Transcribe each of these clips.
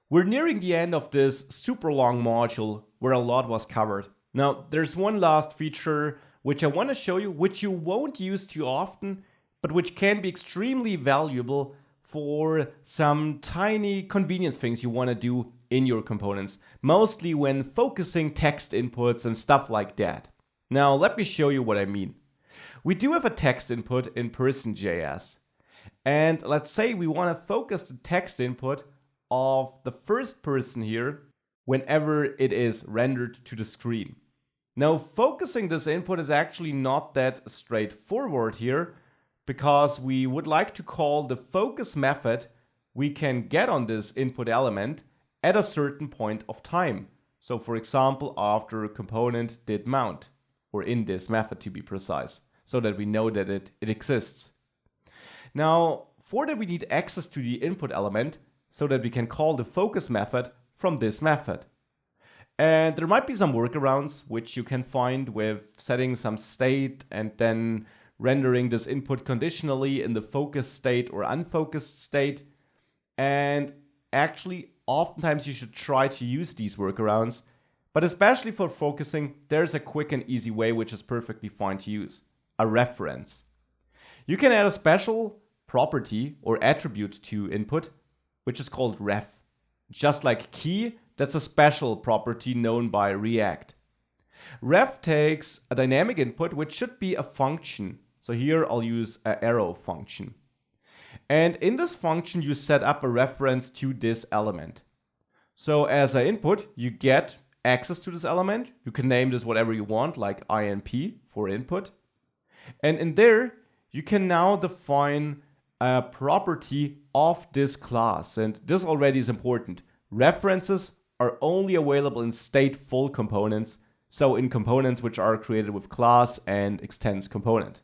We're nearing the end of this super long module where a lot was covered. Now, there's one last feature which I want to show you, which you won't use too often, but which can be extremely valuable for some tiny convenience things you want to do in your components, mostly when focusing text inputs and stuff like that. Now, let me show you what I mean. We do have a text input in person.js, and let's say we want to focus the text input of the first person here whenever it is rendered to the screen. Now, focusing this input is actually not that straightforward here, because we would like to call the focus method we can get on this input element at a certain point of time. So for example, after a component did mount, or in this method to be precise, so that we know that it exists. Now, for that we need access to the input element so that we can call the focus method from this method. And there might be some workarounds which you can find with setting some state and then rendering this input conditionally in the focused state or unfocused state. And actually, oftentimes you should try to use these workarounds, but especially for focusing, there's a quick and easy way which is perfectly fine to use: a reference. You can add a special property or attribute to input, which is called ref. Just like key, that's a special property known by React. Ref takes a dynamic input, which should be a function. So here I'll use an arrow function. And in this function, you set up a reference to this element. So as an input, you get access to this element. You can name this whatever you want, like INP for input. And in there, you can now define a property of this class. And this already is important. References are only available in stateful components, so in components which are created with class and extends component.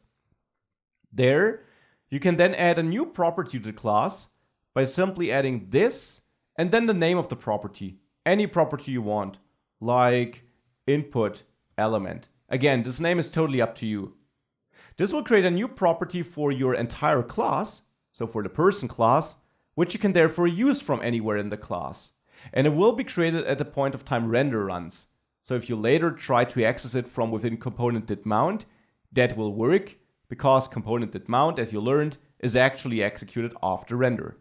There, you can then add a new property to the class by simply adding this and then the name of the property, any property you want, like input element. Again, this name is totally up to you. This will create a new property for your entire class, so for the person class, which you can therefore use from anywhere in the class. And it will be created at the point of time render runs. So if you later try to access it from within component.mount, that will work, because component.mount, as you learned, is actually executed after render.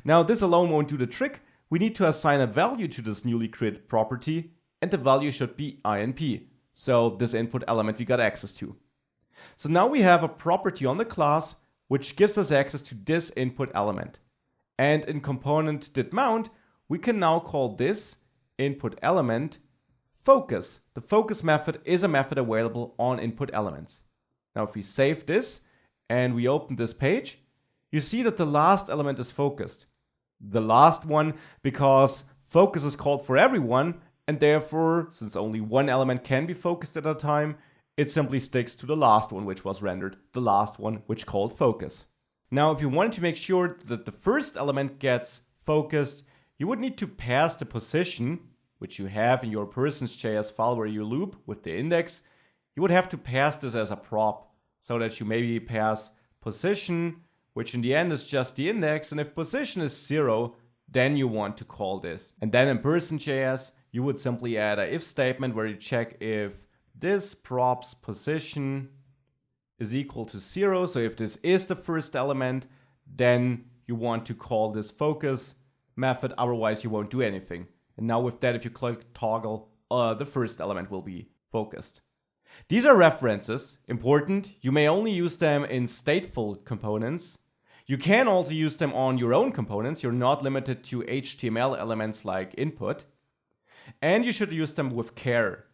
Now, this alone won't do the trick. We need to assign a value to this newly created property, and the value should be INP, so this input element we got access to. So now we have a property on the class which gives us access to this input element. And in component.mount, we can now call this input element focus. The focus method is a method available on input elements. Now if we save this and we open this page, you see that the last element is focused. The last one because focus is called for everyone, and therefore, since only one element can be focused at a time, it simply sticks to the last one which was rendered, the last one which called focus. Now if you wanted to make sure that the first element gets focused, you would need to pass the position, which you have in your persons.js file where you loop with the index. You would have to pass this as a prop, so that you maybe pass position, which in the end is just the index, and if position is 0, then you want to call this. And then in person.js, you would simply add a if statement where you check if this prop's position is equal to 0. So if this is the first element, then you want to call this focus method, otherwise you won't do anything. And now with that, if you click toggle, the first element will be focused. These are references, important. You may only use them in stateful components. You can also use them on your own components. You're not limited to HTML elements like input. And you should use them with care.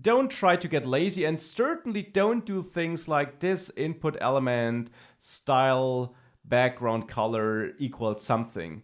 Don't try to get lazy, and certainly don't do things like this input element style background color equals something.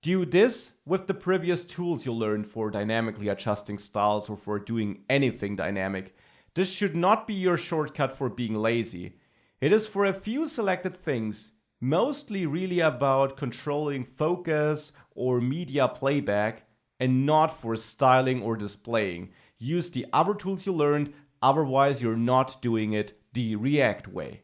Do this with the previous tools you learned for dynamically adjusting styles or for doing anything dynamic. This should not be your shortcut for being lazy. It is for a few selected things, mostly really about controlling focus or media playback, and not for styling or displaying. Use the other tools you learned, otherwise you're not doing it the React way.